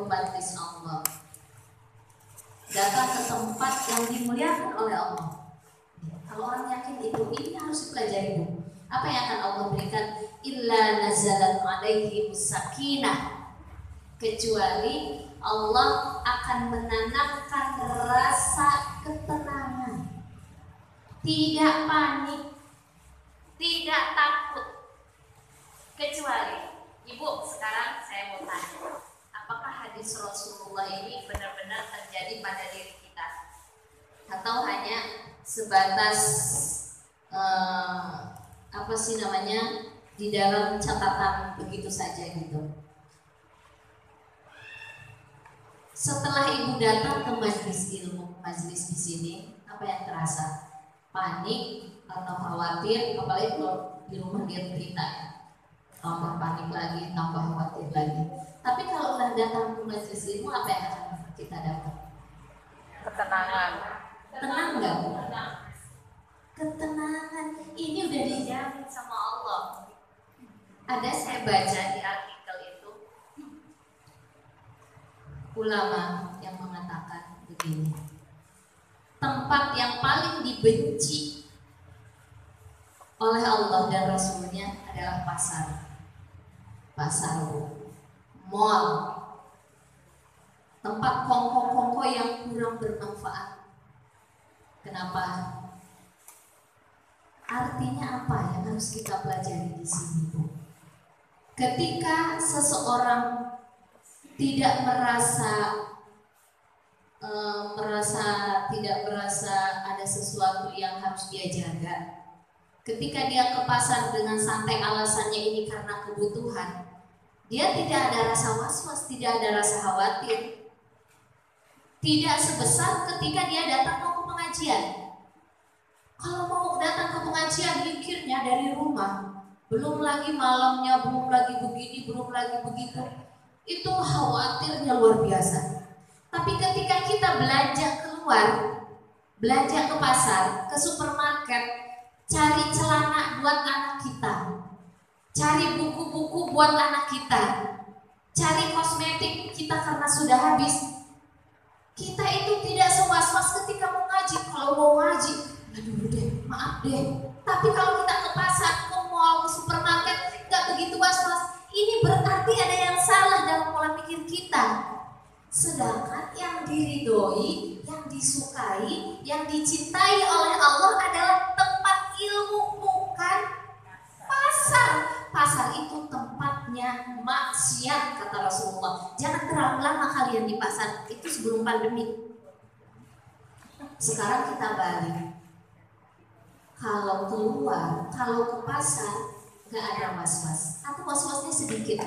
majlis Allah, datang ke tempat yang dimuliakan oleh Allah. Kalau orang yakin itu, ini harus dipelajari Bu. Apa yang akan Allah berikan? Illa nazalat alaihi sakinah, kecuali Allah akan menanamkan rasa ketenangan, tidak panik, tidak takut. Kecuali, Ibu, sekarang saya mau tanya, apakah hadis Rasulullah ini benar-benar terjadi pada diri kita, atau hanya sebatas di dalam catatan begitu saja gitu? Setelah Ibu datang ke majelis ilmu, majelis di sini, apa yang terasa? Panik atau khawatir? Apalagi kalau di rumah dia cerita ya, tambah panik lagi, tambah khawatir lagi. Tapi kalau udah datang ke majelis ilmu, apa yang akan kita dapat? Ketenangan. Tenang nggak Bu? Ketenangan. Ini udah dijamin sama Allah. Ada saya baca di artikel itu, ulama yang mengatakan begini, tempat yang paling dibenci oleh Allah dan Rasulnya adalah pasar, mall, tempat kongko-kongko yang kurang bermanfaat. Kenapa? Artinya apa yang harus kita pelajari di sini, Bu? Ketika seseorang tidak merasa ada sesuatu yang harus dia jaga, ketika dia ke pasar dengan santai, alasannya ini karena kebutuhan, dia tidak ada rasa was-was, tidak ada rasa khawatir. Tidak sebesar ketika dia datang mau ke pengajian. Kalau mau datang ke pengajian, mikirnya dari rumah, belum lagi malamnya, belum lagi begini, belum lagi begitu, itu khawatirnya luar biasa. Tapi ketika kita belanja keluar, belanja ke pasar, ke supermarket, cari celana buat anak kita, cari buku-buku buat anak kita, cari kosmetik kita karena sudah habis, kita itu tidak sewas-was ketika mau ngaji. Kalau mau ngaji, aduh deh, maaf deh. Tapi kalau kita ke pasar, ke mall, ke supermarket, nggak begitu was-was. Ini berarti ada yang salah dalam pola pikir kita. Sedangkan yang diridhoi, yang disukai, yang dicintai oleh Allah adalah tempat ilmu, bukan pasar. Pasar itu tempatnya maksiat, kata Rasulullah. Jangan terlalu lama kalian di pasar, itu sebelum pandemi. Sekarang kita balik. Kalau keluar, kalau ke pasar, gak ada was-was, atau was-wasnya sedikit.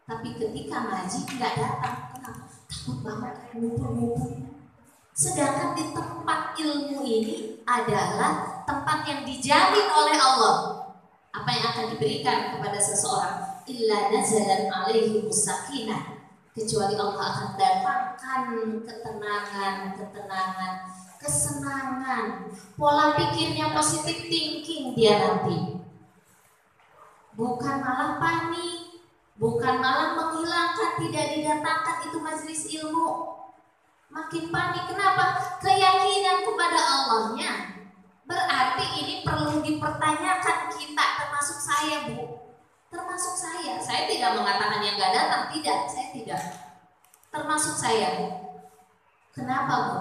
Tapi ketika ngaji gak datang, kenapa? Takut banget, ngumpul-ngumpul. Sedangkan di tempat ilmu ini adalah tempat yang dijamin oleh Allah. Apa yang akan diberikan kepada seseorang? Illa nazalan alaihi sakinah, kecuali Allah akan datangkan ketenangan, kesenangan, pola pikirnya positif thinking dia nanti. Bukan malah panik, bukan malah menghilangkan, tidak didatangkan itu majelis ilmu. Makin panik, kenapa? Keyakinan kepada Allahnya. Berarti ini perlu dipertanyakan kita, termasuk saya Bu. Termasuk saya tidak mengatakan yang gak datang, tidak, saya tidak. Termasuk saya. Kenapa Bu?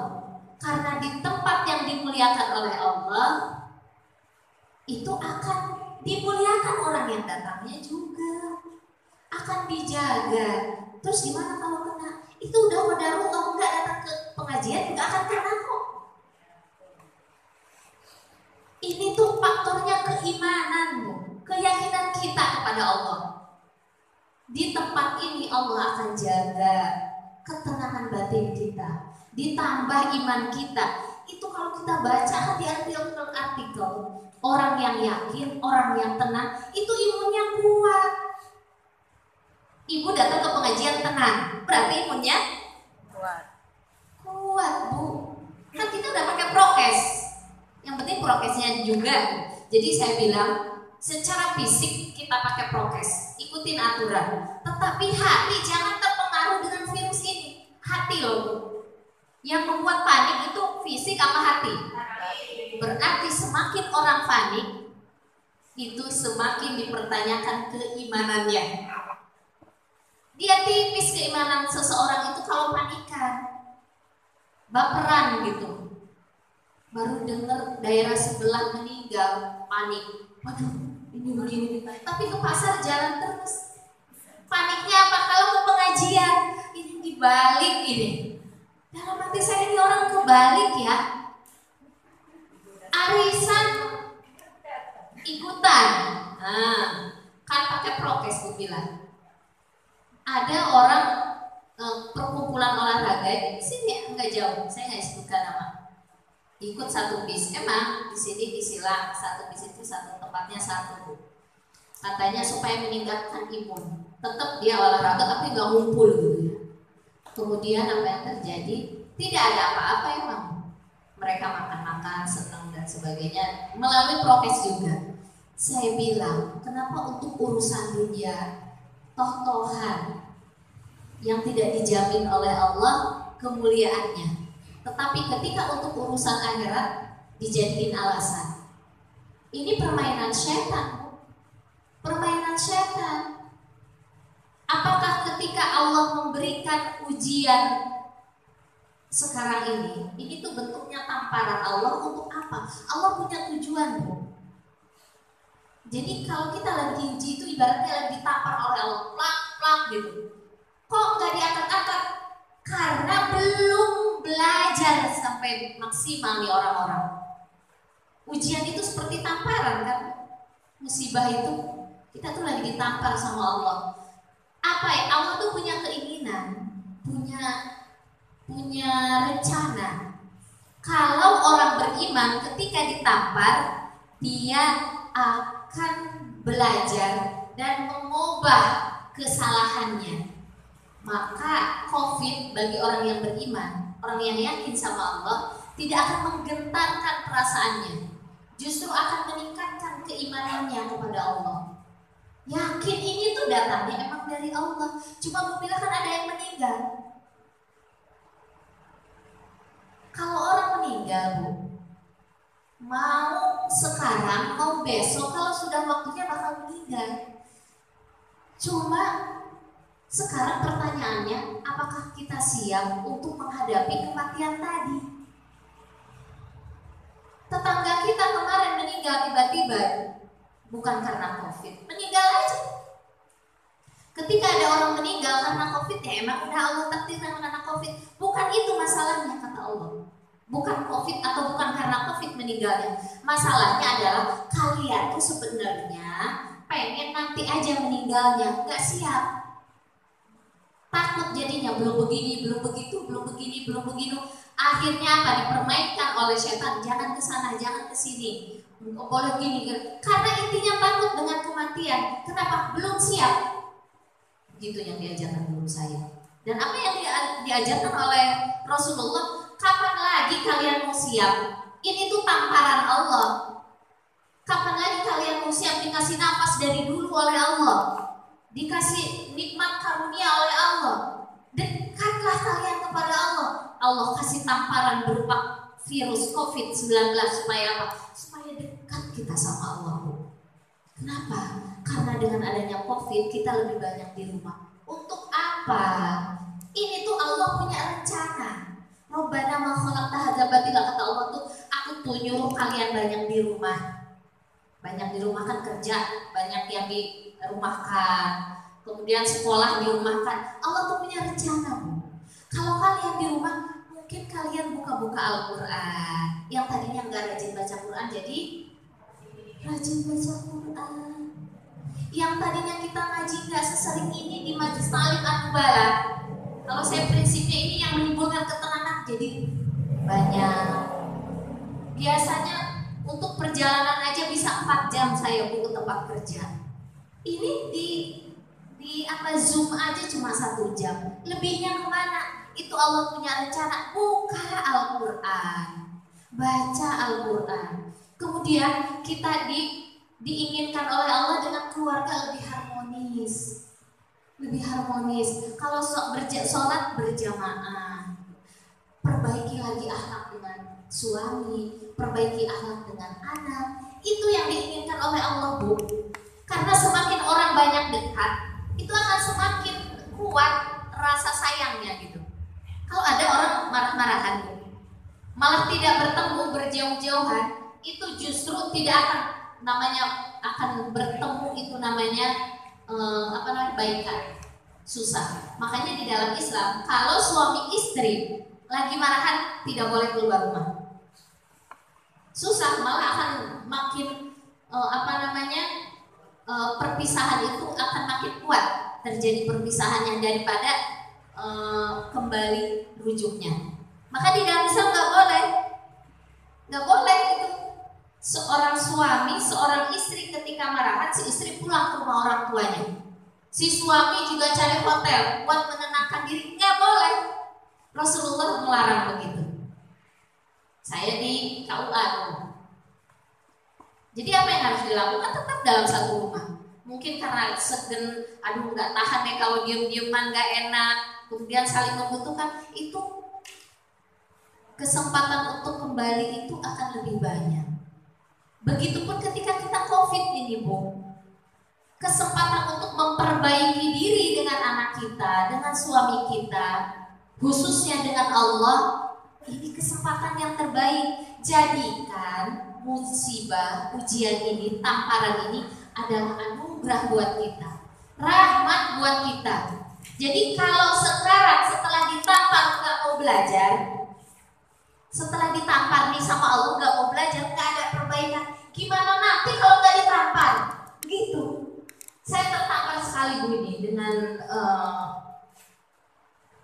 Karena di tempat yang dimuliakan oleh Allah, itu akan dimuliakan orang yang datangnya juga, akan dijaga. Terus gimana kalau kena? Itu udah qadarullah, nggak datang ke pengajian nggak akan kena kok. Ini tuh faktornya keimanan Bu, keyakinan kita kepada Allah. Di tempat ini Allah akan jaga ketenangan batin kita, ditambah iman kita. Itu kalau kita baca artikel orang yang yakin, orang yang tenang, itu imunnya kuat. Ibu datang ke pengajian tenang, berarti imunnya kuat Bu. Kan kita udah pakai prokes, yang penting prokesnya juga. Jadi saya bilang, secara fisik kita pakai prokes, ikutin aturan, tetapi hati jangan terpengaruh dengan virus ini. hati loh Bu. Yang membuat panik itu fisik apa hati? Berarti semakin orang panik itu semakin dipertanyakan keimanannya. Dia tipis keimanan seseorang itu kalau panikan, baperan gitu. Baru dengar daerah sebelah meninggal, panik. Waduh, ini begini. Tapi ke pasar jalan terus. Paniknya apa? Kalau ke pengajian, ini dibalik ini. Dalam hati saya ini orang kebalik ya. Arisan ikutan. Nah, kan pakai prokes Bu bilang. Ada orang perkumpulan olahraga di sini enggak jauh, saya nggak sebutkan nama. Ikut satu bis, emang di sini disilang satu bis itu satu tempatnya satu. Katanya supaya meningkatkan imun. Tetap dia olahraga tapi nggak ngumpul gitu ya. Kemudian apa yang terjadi? Tidak ada apa-apa emang. Mereka makan-makan, senang dan sebagainya melalui prokes juga. Saya bilang, kenapa untuk urusan dunia toh-tohan yang tidak dijamin oleh Allah kemuliaannya, tetapi ketika untuk urusan akhirat dijadiin alasan. Ini permainan setan, permainan setan. Apakah ketika Allah memberikan ujian sekarang ini tuh bentuknya tamparan Allah untuk apa? Allah punya tujuan Bu. Jadi kalau kita lagi diuji itu ibaratnya lagi ditampar oleh Allah, plak-plak gitu. Kok nggak diangkat-angkat? Karena belum belajar sampai maksimal nih orang-orang. Ujian itu seperti tamparan kan? Musibah itu kita tuh lagi ditampar sama Allah. Apa ya? Allah tuh punya keinginan, punya rencana. Kalau orang beriman ketika ditampar, dia akan belajar dan mengubah kesalahannya. Maka COVID bagi orang yang beriman, orang yang yakin sama Allah, tidak akan menggentarkan perasaannya, justru akan meningkatkan keimanannya kepada Allah. Yakin ini tuh datangnya emang dari Allah. Cuma Bu bilang kan ada yang meninggal. Kalau orang meninggal Bu, mau sekarang, mau besok, kalau sudah waktunya bakal meninggal. Cuma sekarang pertanyaannya, apakah kita siap untuk menghadapi kematian tadi? Tetangga kita kemarin meninggal tiba-tiba, bukan karena COVID, meninggal aja. Ketika ada orang meninggal karena COVID, ya emang udah Allah takdirkan karena COVID. Bukan itu masalahnya kata Allah. Bukan COVID atau bukan karena COVID meninggalnya. Masalahnya adalah kalian tuh sebenarnya pengen nanti aja meninggalnya, nggak siap. Takut jadinya, belum begini, belum begitu, belum begini, belum begitu. Akhirnya apa? Dipermainkan oleh setan. Jangan ke sana, jangan ke sini. Boleh gini, karena intinya takut dengan kematian. Kenapa? Belum siap. Gitu yang diajarkan guru saya. Dan apa yang diajarkan oleh Rasulullah? Kapan lagi kalian mau siap? Ini tuh tamparan Allah. Kapan lagi kalian mau siap dikasih nafas dari dulu oleh Allah? Dikasih nikmat karunia oleh Allah. Dekatlah kalian kepada Allah. Allah kasih tamparan berupa virus COVID-19 supaya apa? Supaya dekat kita sama Allah. Kenapa? Karena dengan adanya COVID kita lebih banyak di rumah. Untuk apa? Ini tuh Allah punya rencana. Rabbana ma khalaqta hadza batila, kata Allah tuh, aku tuh nyuruh kalian banyak di rumah. Banyak di rumah kan kerja, banyak yang dirumahkan. Kemudian sekolah dirumahkan. Allah tuh punya rencana, Bu. Kalau kalian di rumah, mungkin kalian buka-buka Al-Qur'an. Yang tadinya nggak rajin baca Quran jadi rajin baca Quran. Yang tadinya kita ngaji nggak sesering ini di Majlis Ta'lim An-Nubalah. Kalau saya prinsipnya ini yang menimbulkan ketenangan jadi banyak. Biasanya untuk perjalanan aja bisa 4 jam saya ke tempat kerja. Ini di apa Zoom aja cuma 1 jam. Lebihnya kemana? Itu Allah punya rencana. Buka Al-Quran, baca Al-Quran. Kemudian kita diinginkan oleh Allah dengan keluarga lebih harmonis. lebih harmonis. Kalau sholat berjamaah, perbaiki lagi akhlak dengan suami, perbaiki akhlak dengan anak. Itu yang diinginkan oleh Allah, Bu. Karena semakin orang banyak dekat, itu akan semakin kuat rasa sayangnya gitu. Kalau ada orang marah-marahan, malah tidak bertemu, berjauh-jauhan, itu justru tidak akan bertemu, itu namanya baikan. Susah. Makanya di dalam Islam, kalau suami istri lagi marahan tidak boleh keluar rumah. Susah, malah akan makin perpisahan itu akan makin kuat terjadi perpisahannya daripada kembali rujuknya. Maka di dalam Islam nggak boleh itu seorang suami, seorang istri ketika marahan, si istri pulang ke rumah orang tuanya. Si suami juga cari hotel buat menenangkan diri, nggak boleh. Rasulullah melarang begitu. Saya di KUA. Jadi apa yang harus dilakukan? Tetap dalam satu rumah. Mungkin karena nggak tahan deh kalau diem-dieman nggak enak, kemudian saling membutuhkan, itu kesempatan untuk kembali itu akan lebih banyak. Begitupun ketika kita COVID ini, Bu. Kesempatan untuk memperbaiki diri dengan anak kita, dengan suami kita, khususnya dengan Allah, ini kesempatan yang terbaik. Jadikan musibah, ujian ini, tamparan ini adalah anugerah buat kita, rahmat buat kita. Jadi kalau sekarang setelah ditampar nggak mau belajar, setelah ditampar nih sama Allah nggak mau belajar, nggak ada perbaikan, gimana nanti kalau nggak ditampar? Gitu. Saya tertampar sekali, Bu, ini dengan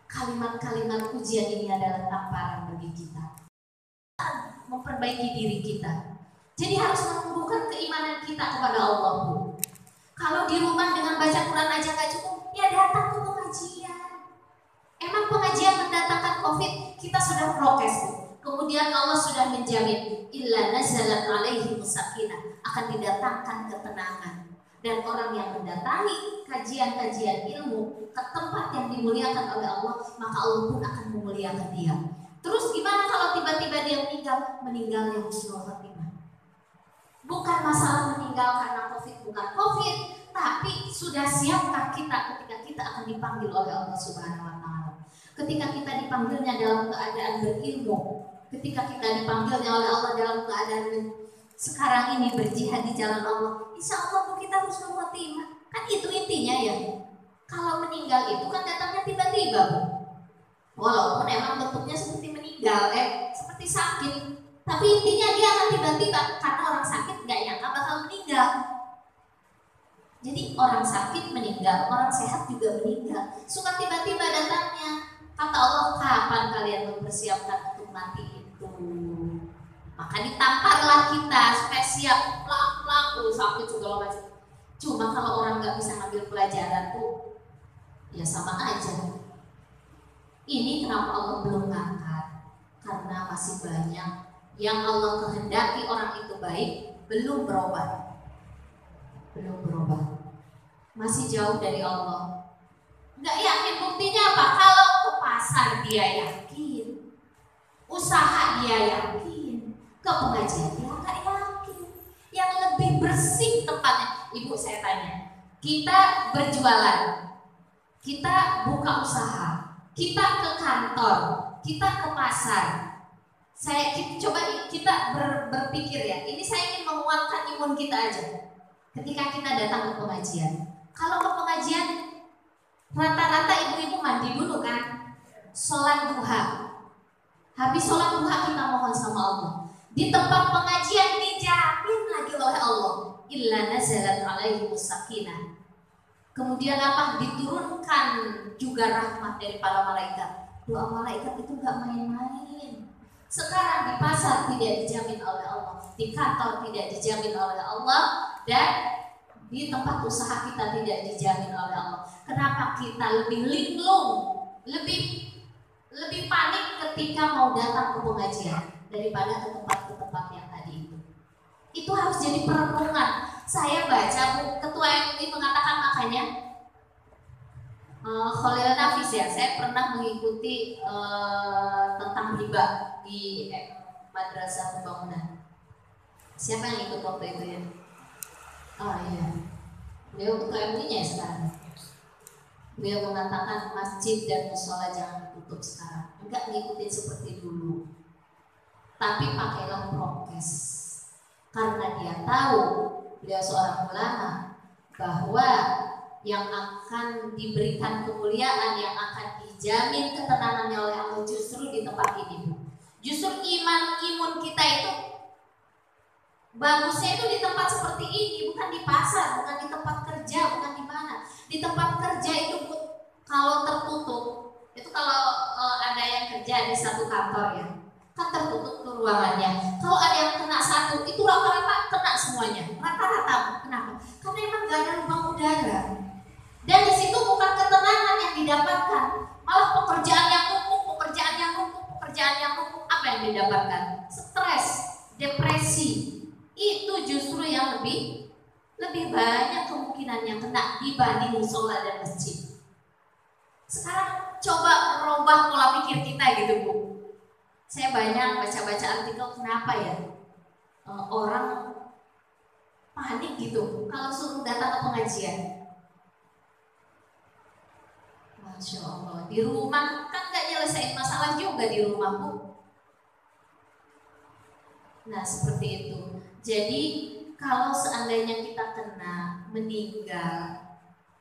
kalimat-kalimat ujian ini adalah tamparan bagi kita, memperbaiki diri kita. Jadi harus menumbuhkan keimanan kita kepada Allah, Bu. Kalau di rumah dengan baca Quran aja nggak cukup, ya datang ke pengajian. Emang pengajian mendatangkan COVID, kita sudah prokes, Bu. Kemudian Allah sudah menjamin, illa nazalat alaihi sakinah, akan didatangkan ketenangan. Dan orang yang mendatangi kajian-kajian ilmu ke tempat yang dimuliakan oleh Allah, maka Allah pun akan memuliakan dia. Terus gimana kalau tiba-tiba dia meninggal yang husnul khotimah? Bukan masalah meninggal karena COVID, bukan COVID, tapi sudah siapkah kita ketika kita akan dipanggil oleh Allah Subhanahu wa Ta'ala? Ketika kita dipanggilnya dalam keadaan berilmu, ketika kita dipanggilnya oleh Allah dalam keadaan sekarang ini berjihad di jalan Allah, insya Allah kita harus khotimah. Kan itu intinya ya. Kalau meninggal itu kan datangnya tiba-tiba, Bu. Walaupun emang bentuknya seperti meninggal, seperti sakit, tapi intinya dia akan tiba-tiba, karena orang sakit nggak nyangka bakal meninggal. Jadi orang sakit meninggal, orang sehat juga meninggal. Suka tiba-tiba datangnya. Kata Allah, kapan kalian mempersiapkan untuk mati itu? Maka ditamparlah kita supaya siap, plak-plak, sakit segala macam. Cuma kalau orang nggak bisa ngambil pelajaran tuh, ya sama aja. Ini kenapa Allah belum ngangkat? Karena masih banyak yang Allah kehendaki orang itu baik, belum berubah. Masih jauh dari Allah. Nggak yakin, buktinya apa? Kalau ke pasar dia yakin, usaha dia yakin, ke pengajian dia nggak yakin. Yang lebih bersih tempatnya. Ibu, saya tanya, kita berjualan, kita buka usaha, kita ke kantor, kita ke pasar. Kita berpikir ya, ini saya ingin menguatkan imun kita aja. Ketika kita datang ke pengajian, kalau ke pengajian rata-rata ibu-ibu mandi dulu kan, sholat duha. Habis sholat duha kita mohon sama Allah. Di tempat pengajian dijamin lagi oleh Allah, illa nazalat alaihi sakinah. Kemudian apa? Diturunkan juga rahmat dari para malaikat. Doa malaikat itu gak main-main. Sekarang di pasar tidak dijamin oleh Allah, di kantor tidak dijamin oleh Allah, dan di tempat usaha kita tidak dijamin oleh Allah. Kenapa kita lebih linglung, lebih panik ketika mau datang ke pengajian daripada ke tempat yang tadi itu? Itu harus jadi perenungan. Saya baca Ketua MUI mengatakan, makanya Khalil Nafis ya, saya pernah mengikuti tentang riba di Madrasah Pembangunan. Siapa yang ikut waktu itu ya? Oh iya, beliau ketua MUI-nya ya sekarang. Beliau mengatakan masjid dan musola jangan ditutup sekarang. Enggak ngikutin seperti dulu, tapi pakailah prokes. Karena dia tahu, beliau seorang ulama, bahwa yang akan diberikan kemuliaan, yang akan dijamin ketenangannya oleh Allah justru di tempat ini. Justru imun kita itu bagusnya itu di tempat seperti ini, bukan di pasar, bukan di tempat kerja, bukan di mana. Di tempat kerja itu kalau tertutup, itu kalau ada yang kerja di satu kantor ya, kan tertutup tuh ruangannya. Kalau ada yang kena satu, itu rata-rata kena semuanya. Rata-rata. Kenapa? Karena emang gak ada lubang udara. Dan di situ bukan ketenangan yang didapatkan, malah pekerjaan yang numpuk. Apa yang didapatkan? Stres, depresi. Itu justru yang lebih banyak kemungkinannya kena dibanding musola dan masjid. Sekarang coba merubah pola pikir kita gitu Bu. Saya banyak baca-baca artikel kenapa ya orang panik gitu kalau suruh datang ke pengajian. Masya Allah, di rumah kan gak nyelesain masalah juga di rumah Bu. Nah seperti itu. Jadi kalau seandainya kita kena meninggal,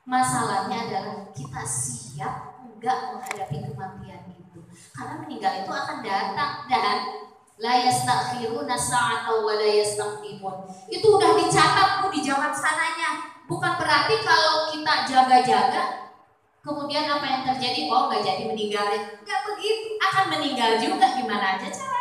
masalahnya adalah kita siap enggak menghadapi kematian itu. Karena meninggal itu akan datang dan la yastakhiruna sa'atan wa la yastaqdimun. Itu udah dicatat Bu di zaman sananya. Bukan berarti kalau kita jaga-jaga kemudian apa yang terjadi? Oh nggak jadi meninggal. Nggak begitu. Akan meninggal juga, gimana aja caranya.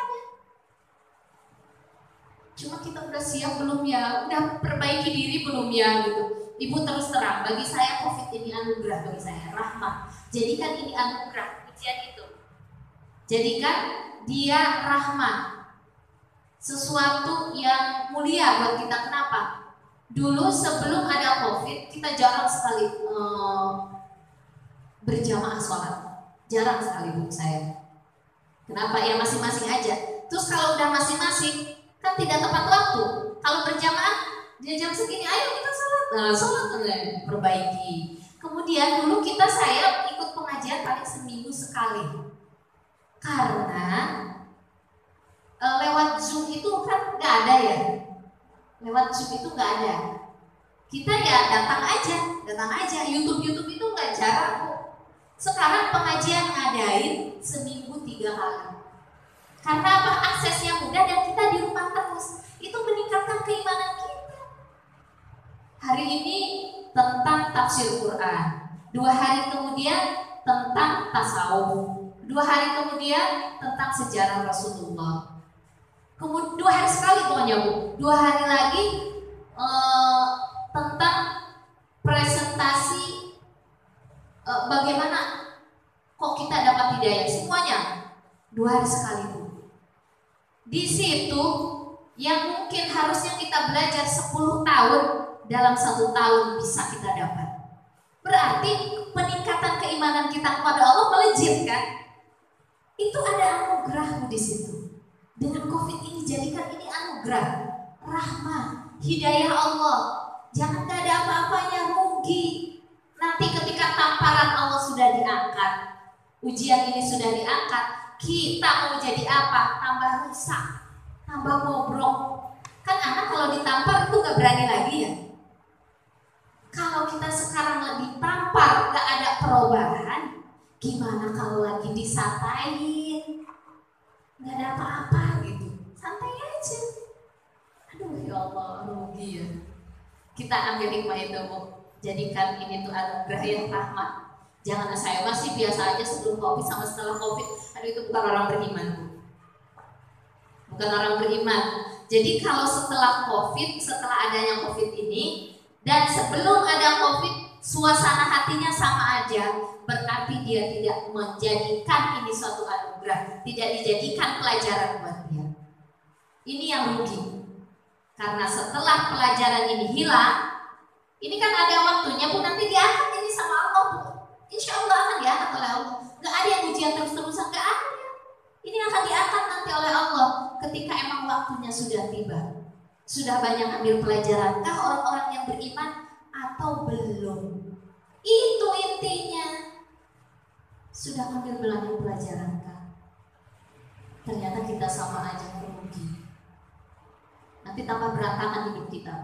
Cuma kita udah siap belum ya? Udah perbaiki diri belum ya gitu. Ibu terus terang, bagi saya COVID ini anugerah, bagi saya rahmat. Jadikan ini anugerah, ujian itu. Jadikan dia rahmat, sesuatu yang mulia buat kita. Kenapa? Dulu sebelum ada COVID, kita jarang sekali berjamaah sholat. Jarang sekali Bu saya. Kenapa? Ya masing-masing aja. Terus kalau udah masing-masing, kan tidak tepat waktu. Kalau berjamaah, dia jam segini, ayo kita sholat. Nah, sholat perbaiki. Kemudian dulu saya ikut pengajian paling seminggu sekali. Karena lewat Zoom itu kan nggak ada ya. Lewat Zoom itu nggak ada. Kita ya datang aja. YouTube itu nggak jarang kok. Sekarang pengajian ngadain seminggu 3 kali. Karena apa? Aksesnya mudah dan kita di rumah terus. Itu meningkatkan keimanan kita. Hari ini tentang tafsir Quran. 2 hari kemudian tentang tasawuf. 2 hari kemudian tentang sejarah Rasulullah. Kemudian 2 hari sekali pokoknya Bu. 2 hari lagi tentang presentasi bagaimana kok kita dapat hidayah. Semuanya 2 hari sekali Bu. Di situ yang mungkin harusnya kita belajar 10 tahun, dalam 1 tahun bisa kita dapat. Berarti peningkatan keimanan kita kepada Allah melejit kan? Itu ada anugerah di situ. Dengan COVID ini jadikan ini anugerah, rahmat, hidayah Allah. Jangan gak ada apa-apanya, rugi. Nanti ketika tamparan Allah sudah diangkat, ujian ini sudah diangkat, kita mau jadi apa? Tambah rusak, tambah bobrok. Kan anak kalau ditampar itu gak berani lagi ya. Kalau kita sekarang lagi tampar gak ada perubahan, gimana kalau lagi disatain? Gak ada apa-apa gitu, santai aja. Aduh ya Allah, rugi ya. Kita ambil hikmah itu Bu. Jadikan ini tuh anugerah yang rahmat. Jangan saya masih biasa aja sebelum COVID sama setelah COVID. Aduh itu bukan orang beriman Bu. Bukan orang beriman. Jadi kalau setelah COVID, setelah adanya COVID ini, dan sebelum ada COVID, suasana hatinya sama aja, berarti dia tidak menjadikan ini suatu anugerah, tidak dijadikan pelajaran buat dia. Ini yang rugi. Karena setelah pelajaran ini hilang, ini kan ada waktunya Bu, nanti diangkat ini sama Allah Bu. Insya Allah akan diangkat oleh Allah. Gak ada yang ujian terus-terusan, gak ada. Ini akan diangkat nanti oleh Allah ketika emang waktunya sudah tiba. Sudah banyak ambil pelajaran kah orang-orang yang beriman atau belum? Itu intinya. Sudah ambil banyak pelajaran kah? Ternyata kita sama aja merugi. Nanti tambah berantakan hidup kita.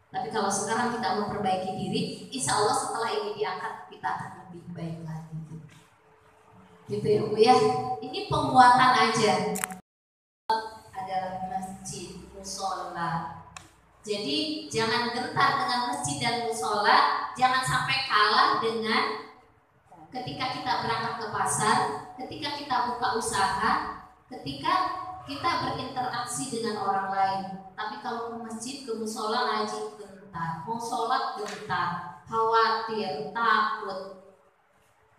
Tapi kalau sekarang kita memperbaiki diri, insya Allah setelah ini diangkat kita akan lebih baik lagi. Gitu ya Bu ya. Ini penguatan aja. Adalah masjid, musola. Jadi jangan gentar dengan masjid dan musola. Jangan sampai kalah dengan ketika kita berangkat ke pasar, ketika kita buka usaha, ketika kita berinteraksi dengan orang lain. Tapi kalau ke masjid, ke musola ngaji gentar, mau sholat gentar, khawatir, takut.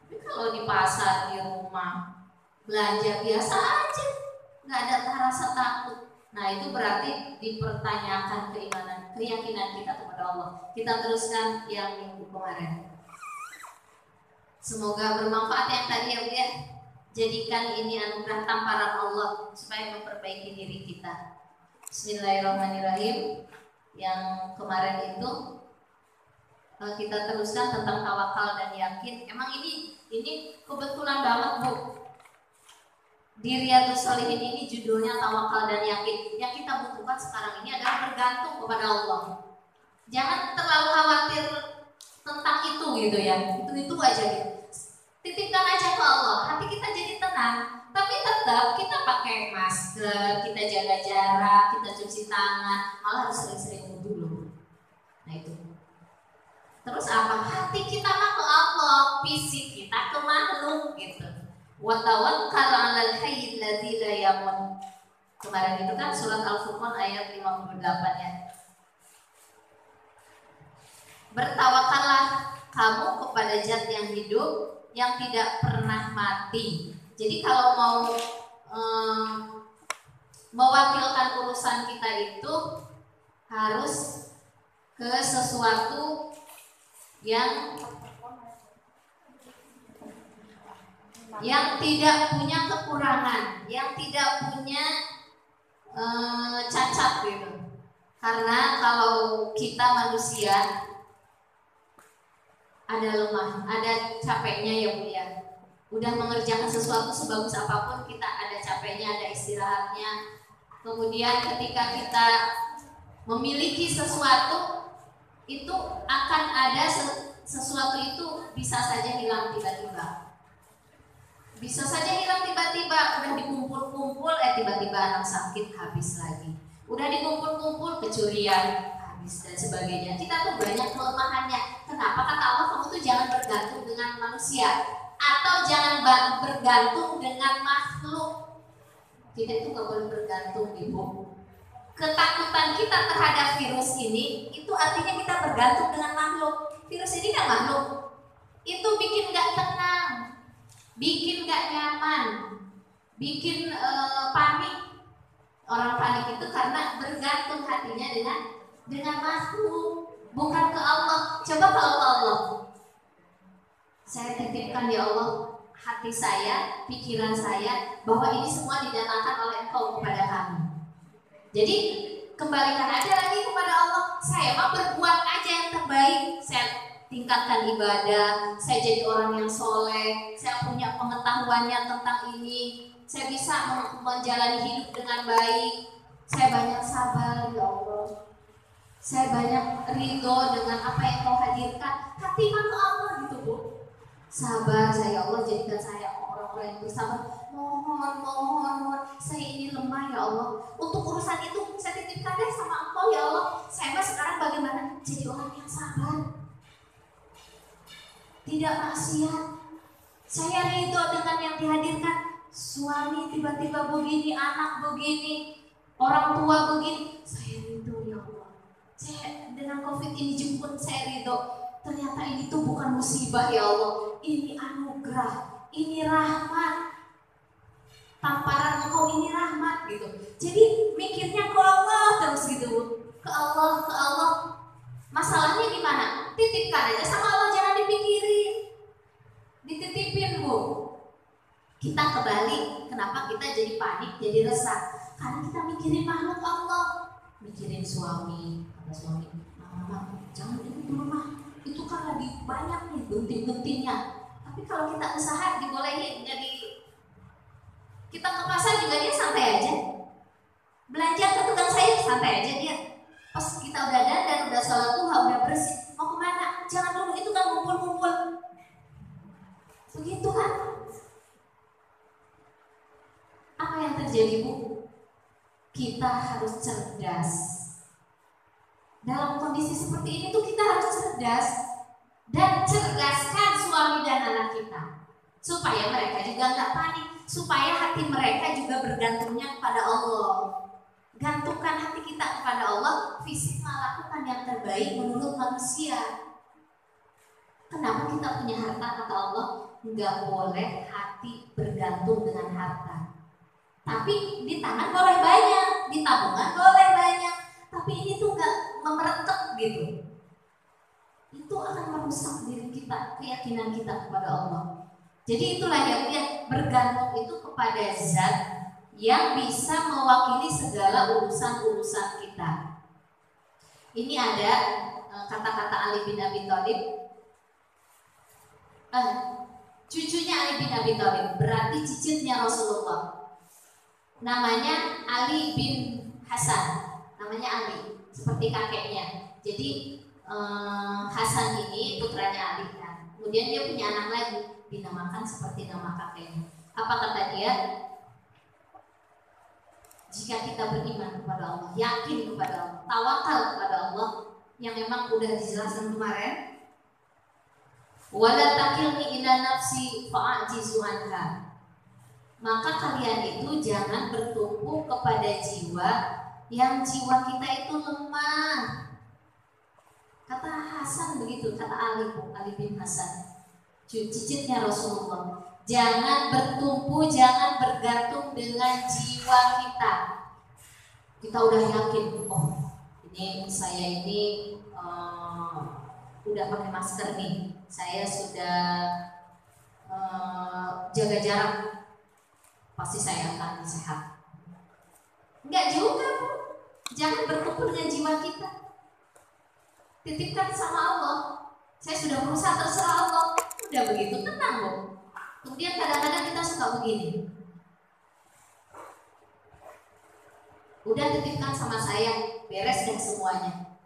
Tapi kalau di pasar, di rumah, belanja biasa aja, nggak ada rasa takut. Nah itu berarti dipertanyakan keimanan, keyakinan kita kepada Allah. Kita teruskan yang minggu kemarin. Semoga bermanfaat yang tadi ya Bu ya. Jadikan ini anugerah tamparan Allah supaya memperbaiki diri kita. Bismillahirrahmanirrahim. Yang kemarin itu kita teruskan tentang tawakal dan yakin. Emang ini kebetulan banget Bu. Di Riyadhus Shalihin ini judulnya tawakal dan yakin. Yang kita butuhkan sekarang ini adalah bergantung kepada Allah. Jangan terlalu khawatir tentang itu gitu ya. Itu aja gitu. Titipkan aja ke Allah, hati kita jadi tenang. Tapi tetap kita pakai masker, kita jaga jarak, kita cuci tangan, malah harus sering-sering wudu dulu. Nah itu. Terus apa? Hati kita mah ke Allah, fisik kita ke makhluk gitu. Wa tawakkal 'alal hayyil ladzi la yamut. Kemarin itu kan surat Al-Furqan ayat 58 ya. Bertawakallah kamu kepada zat yang hidup, yang tidak pernah mati. Jadi kalau mau mewakilkan urusan kita itu harus ke sesuatu yang tidak punya kekurangan, yang tidak punya cacat gitu. Karena kalau kita manusia ada lemah, ada capeknya ya Bu ya. Udah mengerjakan sesuatu sebagus apapun kita ada capeknya, ada istirahatnya. Kemudian ketika kita memiliki sesuatu itu akan ada sesuatu itu bisa saja hilang tiba-tiba. Bisa saja hilang tiba-tiba, udah dikumpul-kumpul tiba-tiba anak sakit habis lagi. Udah dikumpul-kumpul kecurian habis dan sebagainya. Kita tuh banyak kelemahannya. Kenapa kata Allah kamu tuh jangan bergantung dengan manusia atau jangan bergantung dengan makhluk. Kita itu gak boleh bergantung Ibu. Ketakutan kita terhadap virus ini itu artinya kita bergantung dengan makhluk. Virus ini kan makhluk. Itu bikin gak tenang, bikin gak nyaman, bikin panik. Orang panik itu karena bergantung hatinya dengan makhluk, bukan ke Allah. Coba kalau ke Allah, saya titipkan ya Allah hati saya, pikiran saya, bahwa ini semua didatangkan oleh Engkau kepada kami. Jadi kembalikan aja lagi kepada Allah. Saya mau berbuat aja yang terbaik. Saya tingkatkan ibadah, saya jadi orang yang soleh, saya punya pengetahuannya tentang ini, saya bisa menjalani hidup dengan baik, saya banyak sabar ya Allah, saya banyak ridho dengan apa yang Kau hadirkan. Hati mah ke Allah gitu Bu. Sabar saya Allah, jadikan saya orang-orang yang bersabar. Mohon, saya ini lemah ya Allah. Untuk urusan itu saya titipkan deh sama Engkau ya Allah. Saya mah sekarang bagaimana jadi orang yang sabar, tidak maksiat. Saya ridho dengan yang dihadirkan. Suami tiba-tiba begini, anak begini, orang tua begini. Saya ridho ya Allah. Saya dengan COVID ini jemput saya ridho. Ternyata ini tuh bukan musibah ya Allah. Ini anugerah, ini rahmat. Tamparan Engkau ini rahmat gitu. Jadi mikirnya ke Allah terus gitu Bu. Ke Allah, ke Allah. Masalahnya gimana? Titipkan aja sama Allah, jangan dipikirin. Kita kebalik, kenapa kita jadi panik, jadi resah? Karena kita mikirin makhluk Allah, mikirin suami, kata suami, mama jangan itu rumah, itu kan lagi banyak nih gunting-guntingnya. Tapi kalau kita usaha dibolehin, jadi kita ke pasar juga dia santai aja, belanja ke tukang sayur santai aja dia. Pas kita udah dandan, udah sholat duha, udah bersih, mau kemana? Jangan dulu, itu kan ngumpul-ngumpul. Begitu kan? Apa yang terjadi, Bu? Kita harus cerdas. Dalam kondisi seperti ini tuh kita harus cerdas dan cerdaskan suami dan anak kita, supaya mereka juga nggak panik, supaya hati mereka juga bergantungnya kepada Allah. Gantungkan hati kita kepada Allah, fisik melakukan yang terbaik menurut manusia. Kenapa kita punya harta, kata Allah? Nggak boleh hati bergantung dengan harta. Tapi di tangan boleh banyak, di tabungan boleh banyak, tapi ini tuh nggak memeretek gitu. Itu akan merusak diri kita, keyakinan kita kepada Allah. Jadi itulah yang bergantung itu kepada zat yang bisa mewakili segala urusan-urusan kita. Ini ada kata-kata Ali bin Abi Thalib, cucunya Ali bin Abi Thalib, berarti cicitnya Rasulullah. Namanya Ali bin Hasan, namanya Ali, seperti kakeknya. Jadi Hasan ini putranya Ali kan. Kemudian dia punya anak lagi, dinamakan seperti nama kakeknya. Apa kata dia? Jika kita beriman kepada Allah, yakin kepada Allah, tawakal kepada Allah, yang memang udah dijelaskan kemarin, wala takilni ila nafsi fa'ajizu anha, maka kalian itu jangan bertumpu kepada jiwa yang jiwa kita itu lemah. Kata Hasan begitu, kata Ali bin Hasan, cicitnya Rasulullah. Jangan bertumpu, jangan bergantung dengan jiwa kita. Kita udah yakin, oh ini saya ini udah pakai masker nih, saya sudah jaga jarak, pasti saya akan sehat. Enggak juga, Bu. Jangan bertumpu dengan jiwa kita. Titipkan sama Allah. Saya sudah berusaha, terserah Allah. Udah begitu, tenang, Bu. Kemudian kadang-kadang kita suka begini, udah titipkan sama saya, beres dan semuanya.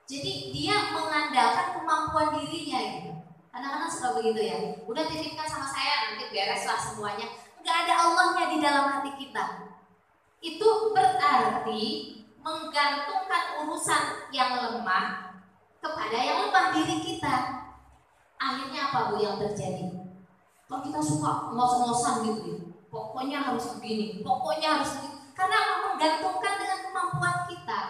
Jadi dia mengandalkan kemampuan dirinya gitu. Kadang-kadang suka begitu ya, udah titipkan sama saya, nanti bereslah semuanya. Nggak ada Allahnya di dalam hati kita. Itu berarti menggantungkan urusan yang lemah kepada yang lemah diri kita. Akhirnya apa, Bu, yang terjadi? Kalau kita suka ngos-ngosan gitu ya, pokoknya harus begini, pokoknya harus begini, karena menggantungkan dengan kemampuan kita.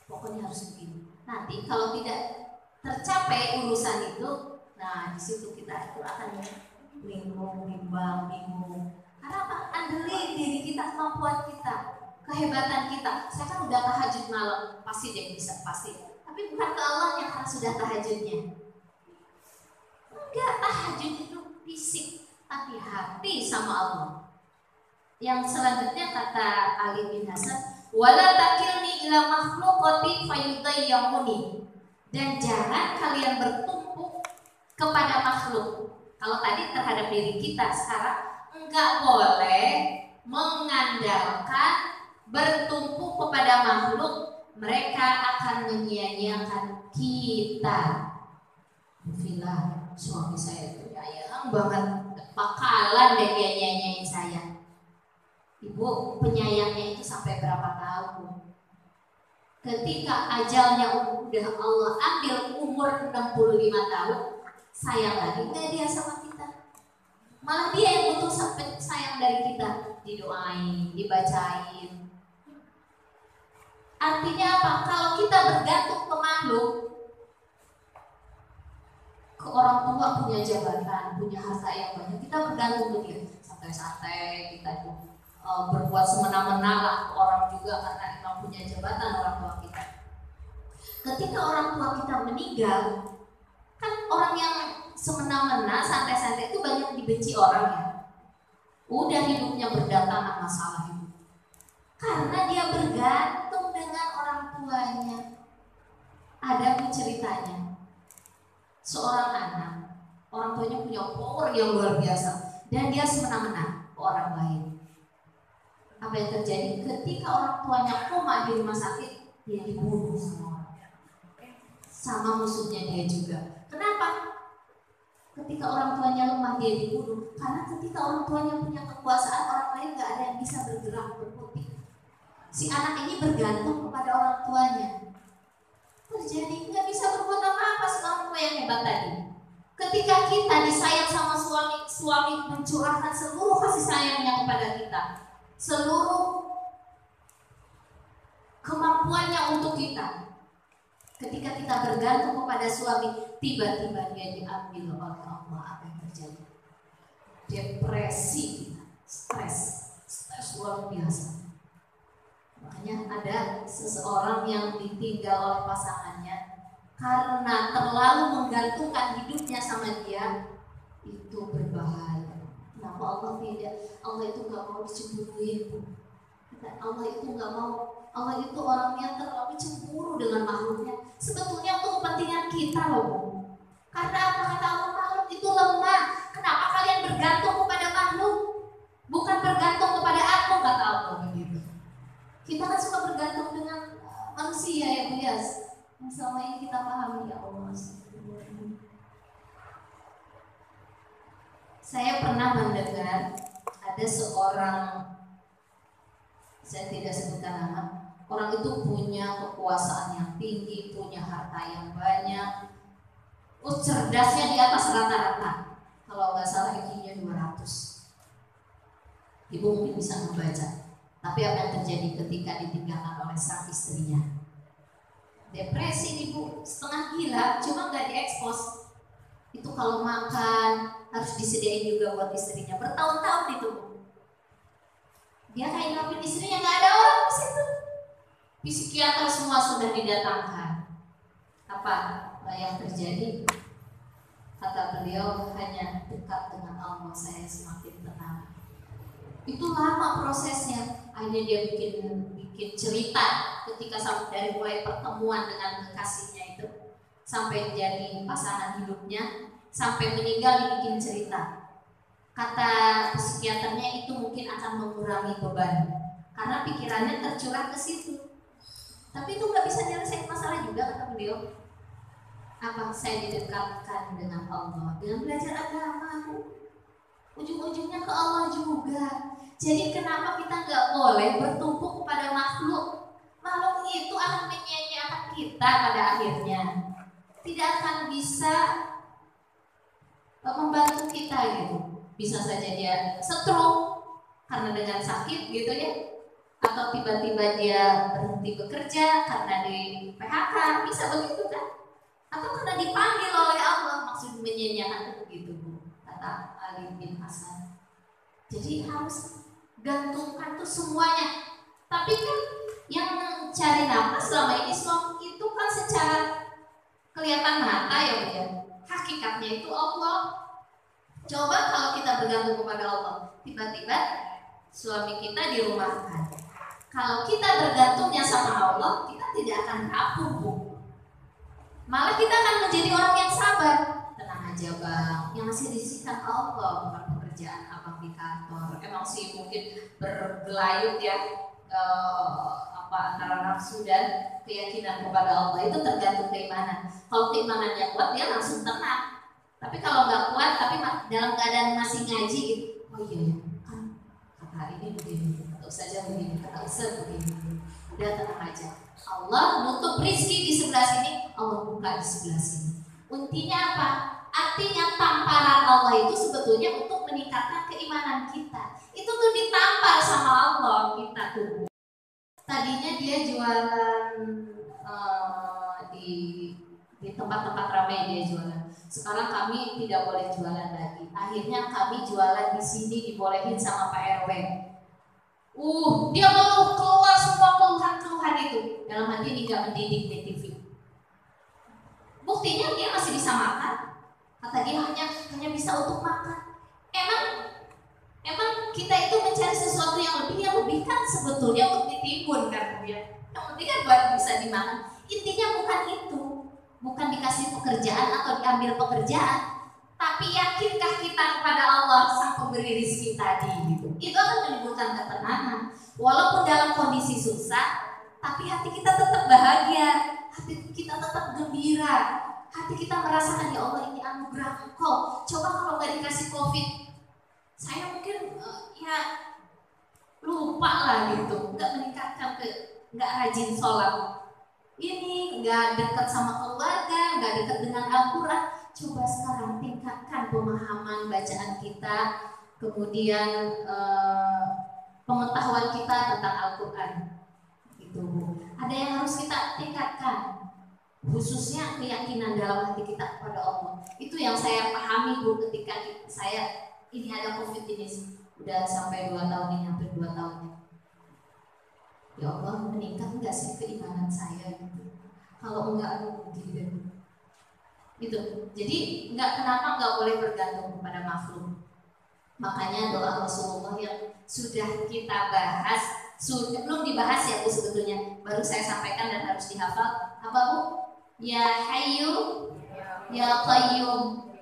Pokoknya harus begini. Nanti kalau tidak tercapai urusan itu, nah di situ kita itu akan bingung. Karena apa? Andelin diri kita, kemampuan kita, kehebatan kita. Saya kan udah tahajud malam, pasti dia bisa, pasti. Tapi bukan ke Allah yang harus sudah tahajudnya. Enggak, tahajud itu fisik, tapi hati sama Allah. Yang selanjutnya kata Ali bin Hasan, wala takilni ila makhluqati fayudayyamuni, dan jangan kalian bertumpu kepada makhluk. Kalau tadi terhadap diri kita, sekarang enggak boleh mengandalkan bertumpu kepada makhluk, mereka akan menyia-nyiakan kita. Bila suami saya itu sayang banget, bakalan deh dia nyanyain saya. Ibu penyayangnya itu sampai berapa tahun? Ketika ajalnya udah Allah ambil umur 65 tahun, sayang lagi nggak dia sama kita? Malah dia yang butuh sayang dari kita, didoain, dibacain. Artinya apa? Kalau kita bergantung ke makhluk, ke orang tua punya jabatan, punya harta yang banyak, kita bergantung ke dia, santai-santai kita itu berbuat semena-mena lah ke orang juga karena emang punya jabatan orang tua kita. Ketika orang tua kita meninggal, kan orang yang semena-mena, santai-santai itu banyak dibenci orang ya. Udah hidupnya berdatangan masalah hidup. Karena dia bergantung dengan orang tuanya. Ada ceritanya, seorang anak, orang tuanya punya power yang luar biasa, dan dia semena-mena ke orang lain. Apa yang terjadi? Ketika orang tuanya koma di rumah sakit, dia dibunuh sama musuhnya dia juga. Kenapa? Ketika orang tuanya lemah, dia dibunuh. Karena ketika orang tuanya punya kekuasaan, orang lain gak ada yang bisa bergerak, berkutik. Si anak ini bergantung kepada orang tuanya. Terjadi nggak bisa berbuat apa-apa si orang tua yang hebat tadi. Ketika kita disayang sama suami mencurahkan seluruh kasih sayangnya kepada kita, seluruh kemampuannya untuk kita. Ketika kita bergantung kepada suami, tiba-tiba dia diambil oleh Allah. Apa yang terjadi? Depresi, stres luar biasa. Makanya ada seseorang yang ditinggal oleh pasangannya karena terlalu menggantungkan hidupnya sama dia, itu berbahaya. Kenapa Allah tidak? Allah itu gak mau dicemburuin. Allah itu gak mau. Allah itu orangnya terlalu cemburu dengan makhluknya. Sebetulnya untuk kepentingan kita loh. Karena apa kata Allah, makhluk itu lemah. Kenapa kalian bergantung kepada makhluk? Bukan bergantung kepada aku, kata Allah begitu. Kita kan suka bergantung dengan manusia ya Bu Yas, yang selama ini kita pahami ya Allah. Saya pernah mendengar ada seorang, saya tidak sebutkan nama, orang itu punya kekuasaan yang tinggi, punya harta yang banyak, cerdasnya di atas rata-rata. Kalau nggak salah IQ-nya 200. Ibu mungkin bisa membaca. Tapi apa yang terjadi ketika ditinggalkan oleh sang istrinya? Depresi ibu, setengah gila, cuma nggak diekspos. Itu kalau makan harus disediain juga buat istrinya. Bertahun-tahun itu. Dia kayak ngapin istrinya, nggak ada orang di situ. Psikiater semua sudah didatangkan. Apa yang terjadi? Kata beliau, hanya dekat dengan Allah saya semakin tenang. Itu lama prosesnya. Akhirnya dia bikin cerita ketika dari mulai pertemuan dengan kekasihnya itu sampai jadi pasangan hidupnya, sampai meninggal dibikin cerita. Kata psikiaternya itu mungkin akan mengurangi beban karena pikirannya tercurah ke situ. Tapi itu nggak bisa nyelesain masalah juga, kata beliau. Apa? Saya didekatkan dengan Allah dengan belajar agama. Ujung-ujungnya ke Allah juga. Jadi kenapa kita nggak boleh bertumpu kepada makhluk? Makhluk itu akan menyanyiakan kita pada akhirnya. Tidak akan bisa membantu kita gitu. Bisa saja dia stroke karena dengan sakit gitu ya. Atau tiba-tiba dia berhenti bekerja karena di PHK. Bisa begitu kan? Atau karena dipanggil oleh Allah. Maksud menyanyiakan itu begitu Bu, kata Ali bin Hasan. Jadi harus gantungkan tuh semuanya. Tapi kan yang cari nafas selama ini suami itu kan secara kelihatan mata ya Bu ya. Hakikatnya itu Allah. Coba kalau kita bergantung kepada Allah, tiba-tiba suami kita dirumahkan. Kalau kita bergantungnya sama Allah, kita tidak akan kapur Bu. Malah kita akan menjadi orang yang sabar. Tenang aja Bang, yang masih disisikan Allah, bukan pekerjaan abang di kantor. Emang sih mungkin bergelayut ya antara nafsu dan keyakinan kepada Allah itu tergantung keimanan. Kalau keimanannya kuat dia langsung tenang. Tapi kalau nggak kuat tapi dalam keadaan masih ngaji gitu, oh iya kan kata hari ini begini, kata saja begini, kata Ustaz begini, udah tenang aja. Allah nutup rizki di sebelah sini, Allah buka di sebelah sini. Intinya apa? Artinya tamparan Allah itu sebetulnya untuk meningkatkan keimanan kita. Itu tuh ditampar sama Allah kita tuh. Tadinya dia jualan di tempat-tempat ramai dia jualan. Sekarang kami tidak boleh jualan lagi. Akhirnya kami jualan di sini dibolehin sama Pak RW. Dia mau keluar semua keluhan-keluhan itu. Dalam hati ini gak mendidik di TV. Buktinya dia masih bisa makan. Kata dia hanya bisa untuk makan. Emang kita itu mencari sesuatu yang lebih kan sebetulnya untuk ditimbun kan Bu ya. Yang penting kan buat bisa dimakan. Intinya bukan itu, bukan dikasih pekerjaan atau diambil pekerjaan, tapi yakinkah kita kepada Allah sang pemberi rezeki tadi gitu. Itu akan menimbulkan ketenangan. Walaupun dalam kondisi susah, tapi hati kita tetap bahagia, hati kita tetap gembira, hati kita merasakan ya Allah ini anugerah Engkau. Coba kalau nggak dikasih COVID, saya mungkin ya lupa lah gitu, nggak meningkatkan nggak rajin sholat, ini nggak dekat sama keluarga, nggak dekat dengan Al-Quran. Coba sekarang tingkatkan pemahaman bacaan kita, kemudian pengetahuan kita tentang Al-Quran. Gitu. Ada yang harus kita tingkatkan, khususnya keyakinan dalam hati kita kepada Allah. Itu yang saya pahami Bu ketika saya ini ada COVID ini udah sampai 2 tahun ini, hampir 2 tahun. Ya Allah, meningkat enggak sih keimanan saya gitu. Kalau enggak rugi gitu. Itu. Jadi kenapa boleh bergantung kepada makhluk. Makanya doa Rasulullah yang sudah kita bahas, belum dibahas ya Bu sebetulnya, baru saya sampaikan dan harus dihafal. Apa Bu? Ya Hayyu Ya Qayyum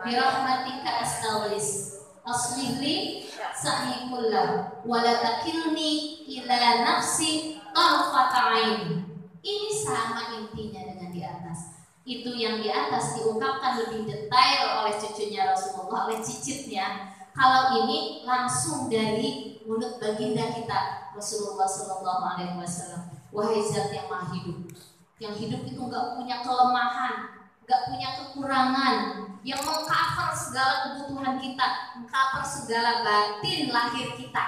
birahmatika astaghis aslihli sa'ni kullah wa la takilni ila nafsi tarfata ain. Ini sama intinya dengan di atas. Itu yang di atas diungkapkan lebih detail oleh cucunya Rasulullah, oleh cicitnya. Kalau ini langsung dari mulut baginda kita Rasulullah Sallallahu Alaihi Wasallam. Wahai zat yang maha hidup, yang hidup itu nggak punya kelemahan, nggak punya kekurangan, yang mengcover segala kebutuhan kita, mengcover segala batin lahir kita.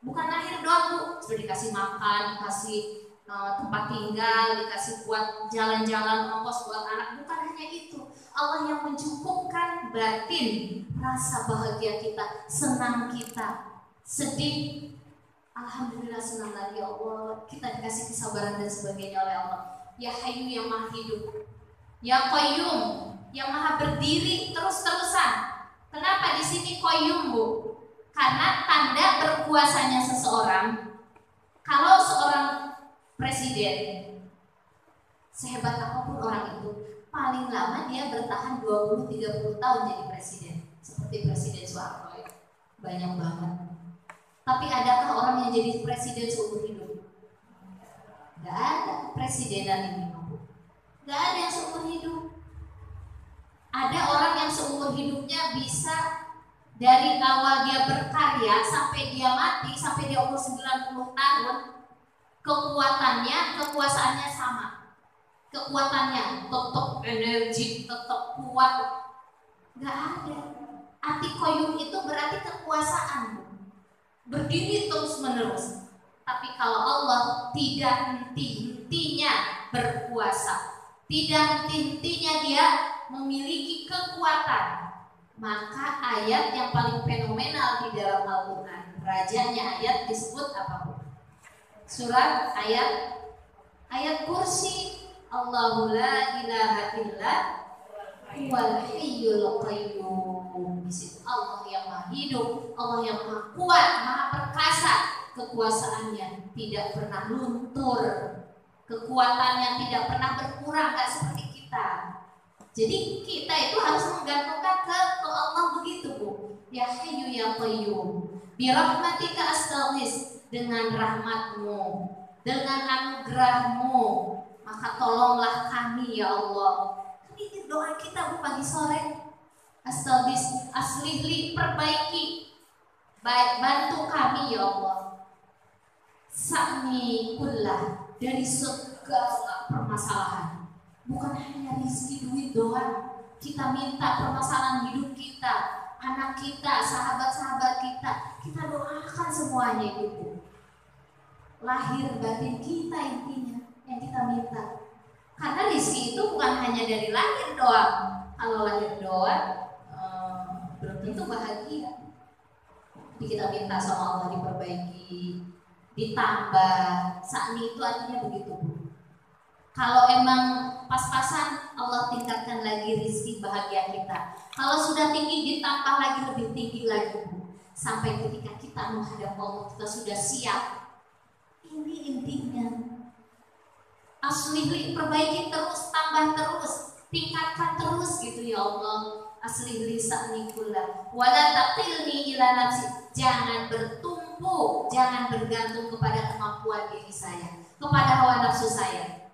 Bukan lahir doang Bu, sudah dikasih makan, dikasih tempat tinggal, dikasih buat jalan-jalan, ongkos buat anak. Bukan hanya itu, Allah yang mencukupkan batin, rasa bahagia kita, senang kita, sedih, alhamdulillah senang lagi Allah, kita dikasih kesabaran dan sebagainya oleh Allah. Ya Hayyu yang maha hidup, Ya Qayyum yang maha berdiri terus-terusan. Kenapa di sini Qayyum Bu? Karena tanda berkuasanya seseorang. Kalau seorang presiden, sehebat apapun orang itu, paling lama dia bertahan 20-30 tahun jadi presiden. Seperti Presiden Soeharto, banyak banget. Tapi adakah orang yang jadi presiden seumur hidup? Gak ada presidenan ini. Gak ada yang seumur hidup. Ada orang yang seumur hidupnya bisa dari awal dia berkarya sampai dia mati, sampai dia umur 90 tahun, kekuatannya, kekuasaannya sama. Kekuatannya tetap energi, tetap kuat. Gak ada. Arti Qayyum itu berarti kekuasaan, berdiri terus menerus. Tapi kalau Allah tidak henti-hentinya berkuasa, tidak henti-hentinya dia memiliki kekuatan, maka ayat yang paling fenomenal di dalam Al-Quran, rajanya ayat disebut apa? Surat ayat kursi. Allahu la ilaha illa huwal hayyul qayyum. Di situ Allah yang maha hidup, Allah yang maha kuat, maha perkasa. Kekuasaannya tidak pernah luntur, kekuatannya tidak pernah berkurang, gak seperti kita. Jadi kita itu harus menggantungkan ke Allah begitu Bu. Ya Hayyu Ya Qayyum birahmatika astaghis, dengan rahmatmu, dengan anugerahmu, maka tolonglah kami ya Allah. Ini doa kita Bu pagi sore. Astaghis, aslihli, perbaiki, bantu kami ya Allah. Sa'ni kullah, dari segala permasalahan. Bukan hanya rezeki duit doang. Kita minta permasalahan hidup kita, anak kita, sahabat-sahabat kita, kita doakan semuanya itu. Lahir batin kita intinya yang kita minta. Karena rezeki itu bukan hanya dari lahir doang. Kalau lahir doang belum tentu bahagia. Jadi kita minta sama Allah diperbaiki, ditambah. Sa'ni itu artinya begitu Bu. Kalau emang pas-pasan, Allah tingkatkan lagi rezeki bahagia kita. Kalau sudah tinggi, ditambah lagi, lebih tinggi lagi Bu. sampai ketika kita menghadap Allah kita sudah siap. Ini intinya. Aslih, perbaiki terus, tambah terus, tingkatkan terus gitu ya Allah. Aslih lisani kullah wala taqilni ila nafsi. Jangan bertumpu, jangan bergantung kepada kemampuan diri saya, kepada hawa nafsu saya.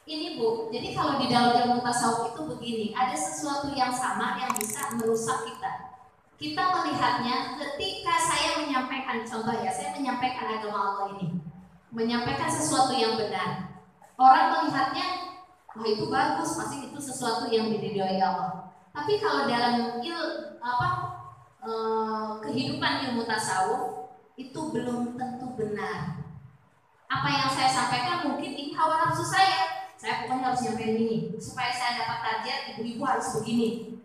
Ini Bu, jadi kalau di dalam ilmu tasawuf itu begini, ada sesuatu yang sama yang bisa merusak kita. Kita melihatnya ketika saya menyampaikan, contoh ya, saya menyampaikan agama Allah ini, menyampaikan sesuatu yang benar. Orang melihatnya, wah itu bagus, pasti itu sesuatu yang diridhoi Allah. Tapi kalau dalam kehidupan ilmu tasawuf itu belum tentu benar. Apa yang saya sampaikan mungkin ini hawa nafsu saya. Saya pokoknya harus nyampein ini supaya saya dapat target, ibu-ibu harus begini.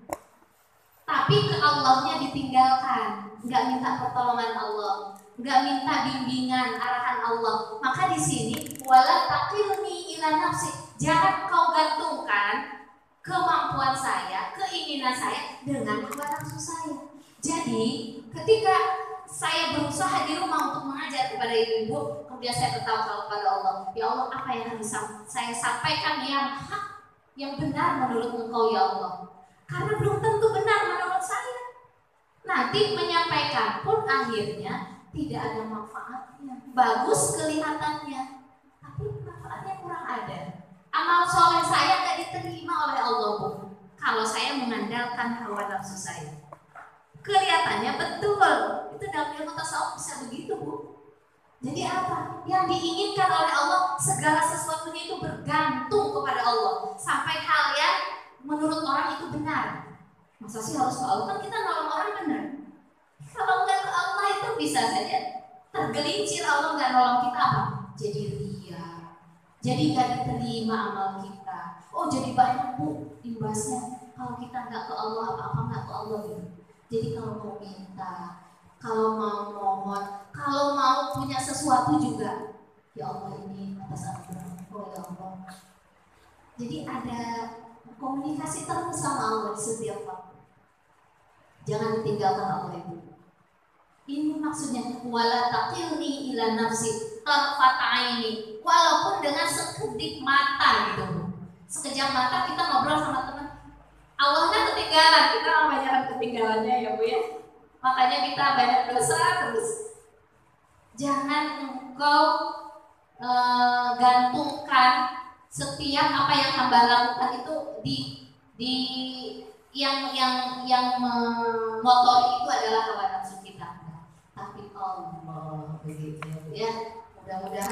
Tapi ke Allahnya ditinggalkan, nggak minta pertolongan Allah, nggak minta bimbingan arahan Allah. Maka di sini wala taqilni ila nafsi. Jangan kau gantungkan kemampuan saya, keinginan saya dengan hawa nafsu saya. Jadi ketika saya berusaha di rumah untuk mengajar kepada ibu-ibu, kemudian saya bertawakal kepada Allah. Ya Allah, apa yang harus saya sampaikan yang hak, yang benar menurut Engkau ya Allah. Karena belum tentu benar menurut saya. Nanti menyampaikan pun akhirnya tidak ada manfaatnya. Bagus kelihatannya, tapi manfaatnya kurang ada. Amal soleh saya nggak diterima oleh Allah Bu, kalau saya mengandalkan hawa nafsu saya. Kelihatannya betul, itu dalam ilmu tasawuf bisa begitu Bu. Jadi apa? Yang diinginkan oleh Allah, segala sesuatunya itu bergantung kepada Allah. Sampai hal yang menurut orang itu benar. Masa sih harus ke Allah? Kan kita nolong orang benar. Kalau nggak ke Allah itu bisa saja tergelincir, Allah nggak nolong kita apa? Jadi ria. Jadi nggak diterima amal kita. Oh jadi banyak Bu imbasnya. Kalau kita nggak ke Allah, apa-apa nggak ke Allah gitu. Jadi kalau mau minta, kalau mau mohon, kalau mau punya sesuatu juga, ya Allah ini atas anugerah Engkau ya Allah. Jadi ada komunikasi terus sama Allah di setiap waktu. Jangan ditinggalkan Allah itu. Ini maksudnya wala taqilni ila nafsi tarfat aini. Walaupun dengan sekedip mata gitu. Sekejap mata kita ngobrol sama teman, Allahnya ketinggalan, kita banyak ketinggalannya ya Bu ya. Makanya kita banyak dosa terus. Jangan engkau gantungkan setiap apa yang hamba lakukan itu di yang memotori itu adalah hawa nafsu kita. Tapi Allah begitu ya. Mudah-mudahan